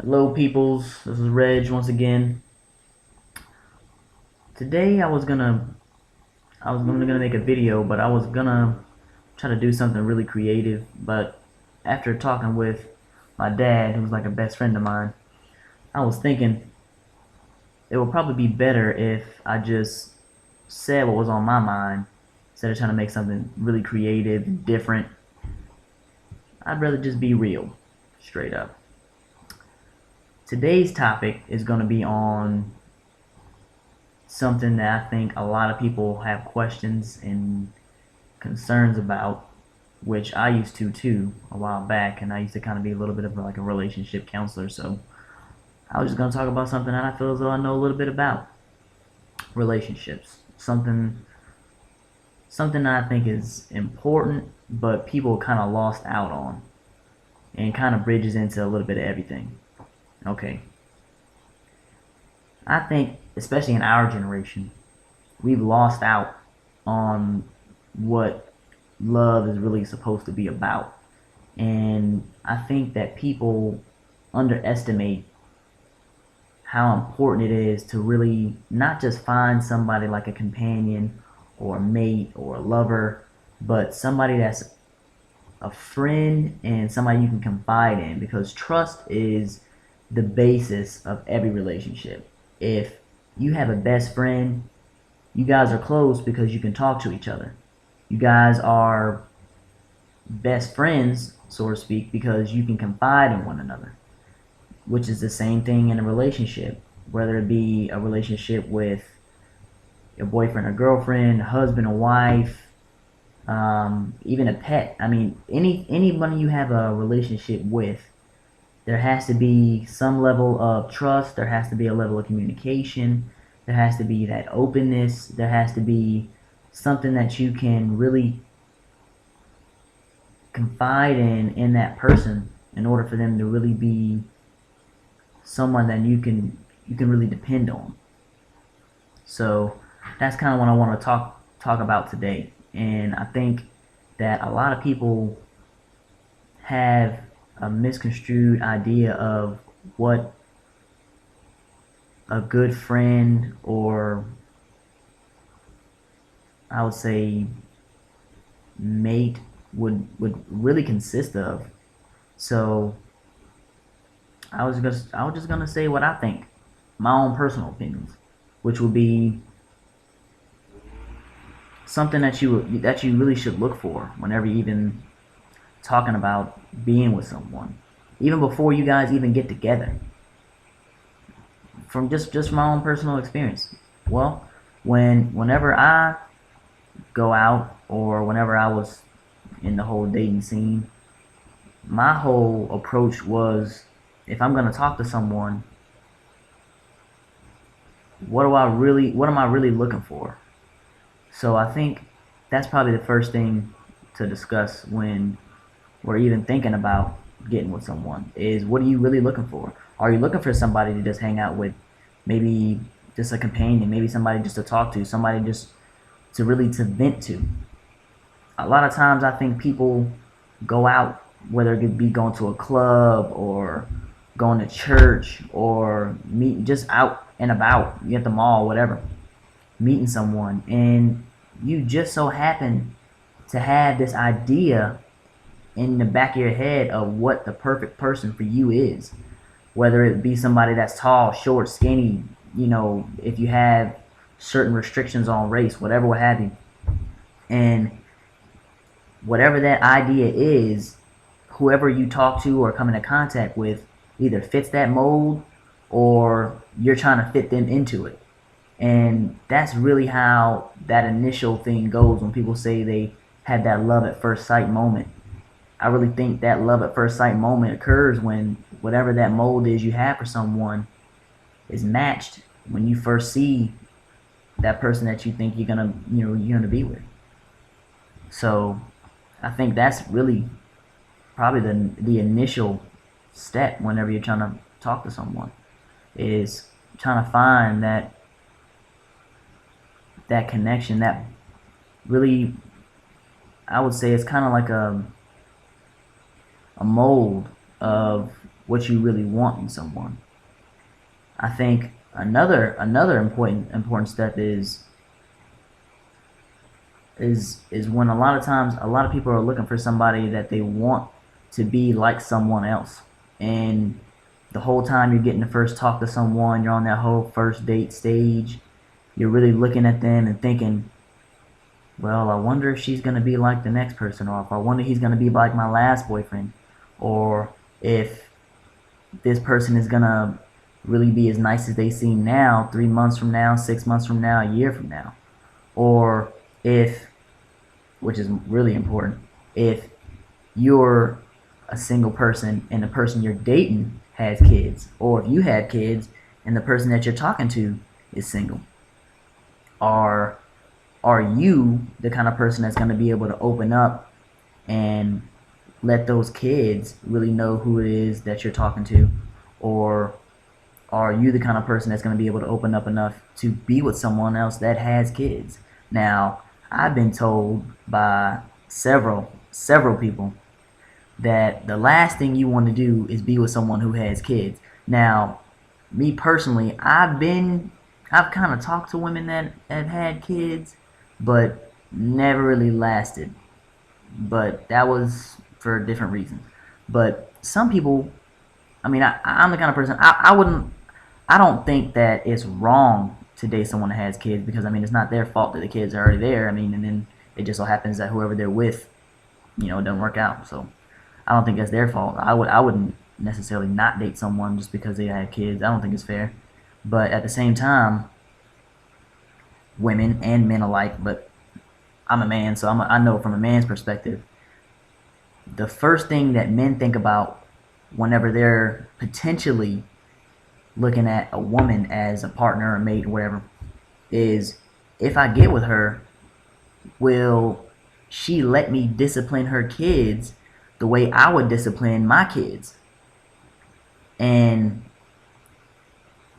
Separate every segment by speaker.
Speaker 1: Hello peoples, this is Reg once again. Today I was gonna make a video, but I was gonna try to do something really creative, but after talking with my dad, who's like a best friend of mine, I was thinking it would probably be better if I just said what was on my mind instead of trying to make something really creative, different. I'd rather just be real, straight up. Today's topic is going to be on something that I think a lot of people have questions and concerns about, which I used to too a while back, and I used to kind of be a little bit of like a relationship counselor. So I was just going to talk about something that I feel as though I know a little bit about: relationships. Something that I think is important, but people kind of lost out on, and kind of bridges into a little bit of everything. Okay, I think especially in our generation, we've lost out on what love is really supposed to be about. And I think that people underestimate how important it is to really not just find somebody like a companion or a mate or a lover, but somebody that's a friend and somebody you can confide in, because trust is the basis of every relationship. If you have a best friend, you guys are close because you can talk to each other. You guys are best friends, so to speak, because you can confide in one another, which is the same thing in a relationship, whether it be a relationship with a boyfriend or girlfriend, a husband or wife, even a pet. I mean, anybody you have a relationship with, there has to be some level of trust. There has to be a level of communication. There has to be that openness. There has to be something that you can really confide in that person in order for them to really be someone that you can really depend on. So that's kind of what I want to talk about today. And I think that a lot of people have a misconstrued idea of what a good friend, or I would say mate, would really consist of. So I was just gonna say what I think, my own personal opinions, which would be something that you really should look for whenever you even talking about being with someone, even before you guys even get together. From just my own personal experience. Well, whenever I go out, or whenever I was in the whole dating scene, my whole approach was, if I'm gonna talk to someone, what am I really looking for? So I think that's probably the first thing to discuss when we're even thinking about getting with someone, is what are you really looking for? Are you looking for somebody to just hang out with, maybe just a companion, maybe somebody just to talk to, somebody just to really to vent to? A lot of times I think people go out, whether it could be going to a club or going to church or meet just out and about, you at the mall, whatever, meeting someone, and you just so happen to have this idea in the back of your head of what the perfect person for you is, whether it be somebody that's tall, short, skinny, if you have certain restrictions on race, whatever, what have you. And whatever that idea is, whoever you talk to or come into contact with either fits that mold, or you're trying to fit them into it. And that's really how that initial thing goes when people say they had that love at first sight moment. I really think that love at first sight moment occurs when whatever that mold is you have for someone is matched when you first see that person that you think you're gonna be with. So I think that's really probably the initial step whenever you're trying to talk to someone, is trying to find that connection, that really, I would say it's kind of like a mold of what you really want in someone. I think another important step is when a lot of times a lot of people are looking for somebody that they want to be like someone else, and the whole time you're getting to first talk to someone, you're on that whole first date stage, you're really looking at them and thinking, well, I wonder if she's going to be like the next person, or if I wonder if he's going to be like my last boyfriend, or if this person is going to really be as nice as they seem now 3 months from now, 6 months from now, a year from now. Or if, which is really important, if you're a single person and the person you're dating has kids, or if you had kids and the person that you're talking to is single, are you the kind of person that's going to be able to open up and let those kids really know who it is that you're talking to? Or are you the kind of person that's going to be able to open up enough to be with someone else that has kids? Now, I've been told by several people that the last thing you want to do is be with someone who has kids. Now, me personally, I've kind of talked to women that have had kids, but never really lasted. But that was for different reasons. But some people, I mean, I'm the kind of person, I wouldn't, I don't think that it's wrong to date someone that has kids, because I mean it's not their fault that the kids are already there. I mean, and then it just so happens that whoever they're with, it doesn't work out. So I don't think that's their fault. I wouldn't necessarily not date someone just because they have kids. I don't think it's fair. But at the same time, women and men alike, but I'm a man, so I know from a man's perspective, the first thing that men think about whenever they're potentially looking at a woman as a partner or mate or whatever is, if I get with her, will she let me discipline her kids the way I would discipline my kids? And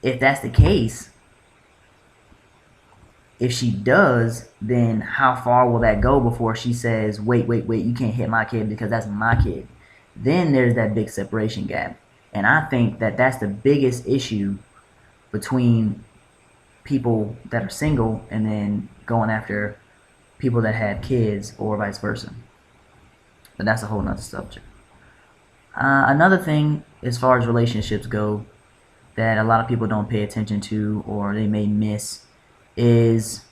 Speaker 1: if that's the case, if she does, then how far will that go before she says, wait, you can't hit my kid because that's my kid? Then there's that big separation gap. And I think that that's the biggest issue between people that are single and then going after people that have kids, or vice versa. But that's a whole nother subject. Another thing, as far as relationships go, that a lot of people don't pay attention to or they may miss is,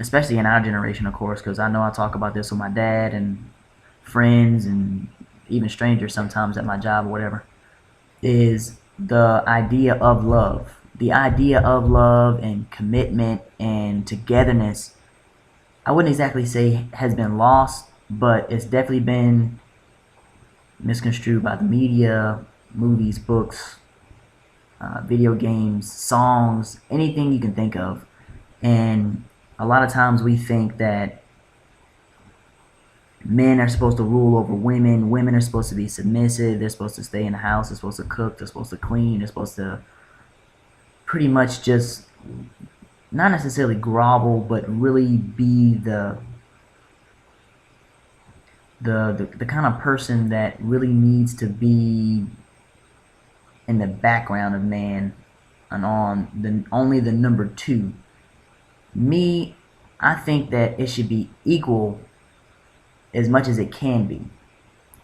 Speaker 1: especially in our generation, of course, because I know I talk about this with my dad and friends and even strangers sometimes at my job or whatever, is the idea of love. The idea of love and commitment and togetherness, I wouldn't exactly say has been lost, but it's definitely been misconstrued by the media, movies, books, video games, songs, anything you can think of. And a lot of times we think that men are supposed to rule over women, women are supposed to be submissive, they're supposed to stay in the house, they're supposed to cook, they're supposed to clean, they're supposed to pretty much just not necessarily grovel, but really be the kind of person that really needs to be in the background of man and only the number two. Me, I think that it should be equal as much as it can be.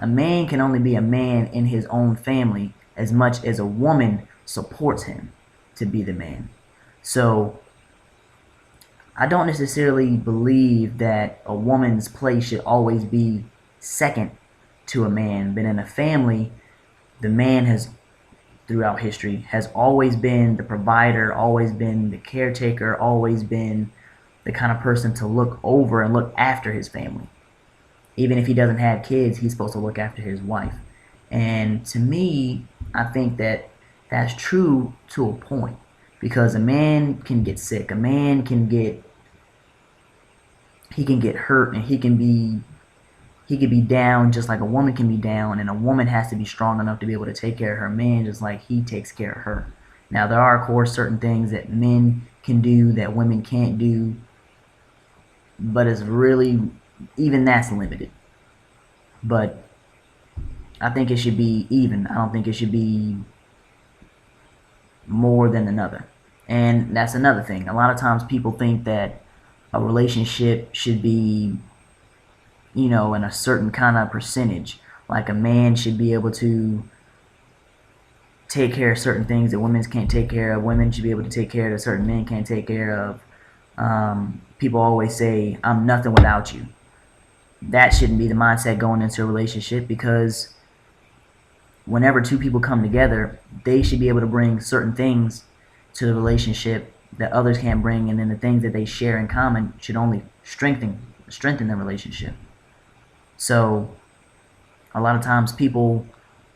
Speaker 1: A man can only be a man in his own family as much as a woman supports him to be the man. So I don't necessarily believe that a woman's place should always be second to a man, but in a family, the man has, throughout history, has always been the provider, always been the caretaker, always been the kind of person to look over and look after his family. Even if he doesn't have kids, he's supposed to look after his wife. And to me, I think that that's true to a point, because a man can get sick, a man can get hurt, and he can be down just like a woman can be down, and a woman has to be strong enough to be able to take care of her man just like he takes care of her. Now, there are, of course, certain things that men can do that women can't do, but it's really, even that's limited. But I think it should be even. I don't think it should be more than another. And that's another thing. A lot of times people think that a relationship should be, in a certain kind of percentage. Like a man should be able to take care of certain things that women can't take care of. Women should be able to take care of that certain men can't take care of. People always say, I'm nothing without you. That shouldn't be the mindset going into a relationship, because whenever two people come together, they should be able to bring certain things to the relationship that others can't bring, and then the things that they share in common should only strengthen the relationship. So a lot of times people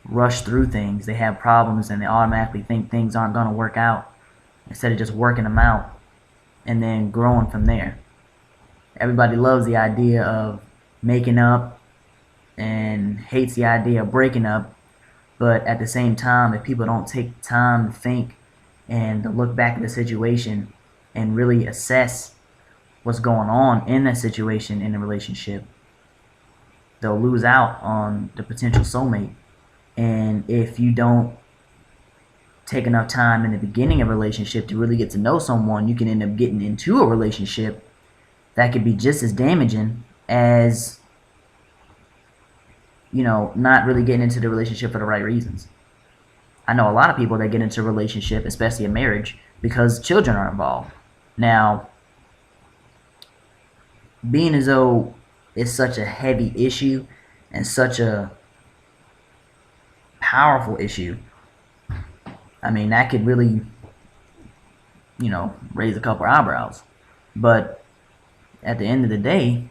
Speaker 1: rush through things. They have problems and they automatically think things aren't going to work out, instead of just working them out and then growing from there. Everybody loves the idea of making up and hates the idea of breaking up, but at the same time, if people don't take time to think and to look back at the situation and really assess what's going on in that situation in the relationship, they'll lose out on the potential soulmate. And if you don't take enough time in the beginning of a relationship to really get to know someone, you can end up getting into a relationship that could be just as damaging as, not really getting into the relationship for the right reasons. I know a lot of people that get into a relationship, especially a marriage, because children are involved. Now, being as though it's such a heavy issue and such a powerful issue, I mean, that could really, raise a couple eyebrows. But at the end of the day,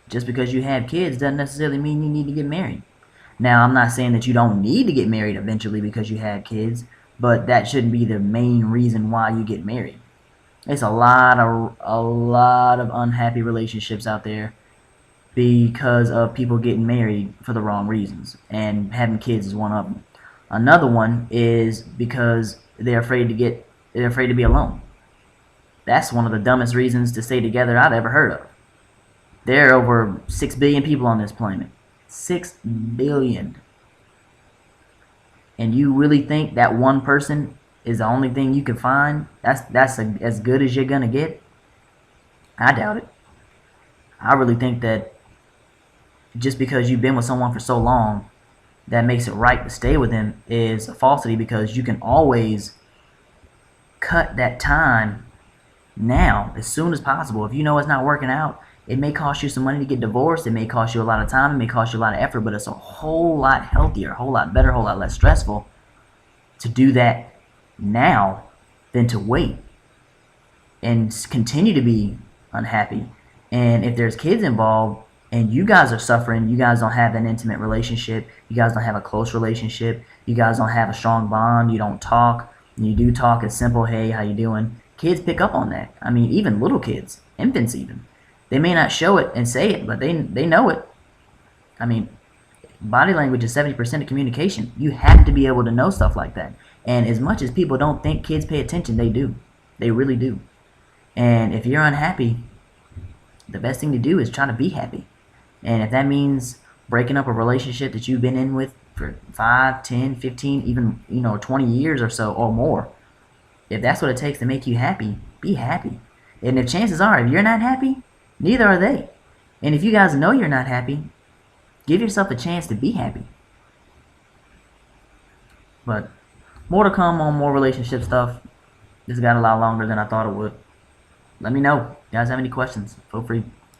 Speaker 1: just because you have kids doesn't necessarily mean you need to get married. Now, I'm not saying that you don't need to get married eventually because you have kids, but that shouldn't be the main reason why you get married. It's a lot of unhappy relationships out there because of people getting married for the wrong reasons, and having kids is one of them. Another one is because they're afraid to be alone. That's one of the dumbest reasons to stay together I've ever heard of. There are over 6 billion people on this planet. 6 billion. And you really think that one person is the only thing you can find? As good as you're going to get? I doubt it. I really think that just because you've been with someone for so long, that makes it right to stay with them is a falsity, because you can always cut that time now, as soon as possible. If you know it's not working out, it may cost you some money to get divorced. It may cost you a lot of time. It may cost you a lot of effort, but it's a whole lot healthier, a whole lot better, a whole lot less stressful to do that now than to wait and continue to be unhappy. And if there's kids involved and you guys are suffering, you guys don't have an intimate relationship, you guys don't have a close relationship, you guys don't have a strong bond, you don't talk, and you do talk, it's simple, hey, how you doing? Kids pick up on that. I mean, even little kids, infants even. They may not show it and say it, but they know it. I mean, body language is 70% of communication. You have to be able to know stuff like that. And as much as people don't think kids pay attention, they do. They really do. And if you're unhappy, the best thing to do is try to be happy. And if that means breaking up a relationship that you've been in with for 5, 10, 15, even 20 years or so or more, if that's what it takes to make you happy, be happy. And if chances are, if you're not happy, neither are they. And if you guys know you're not happy, give yourself a chance to be happy. But more to come on more relationship stuff. This got a lot longer than I thought it would. Let me know. If you guys have any questions, feel free.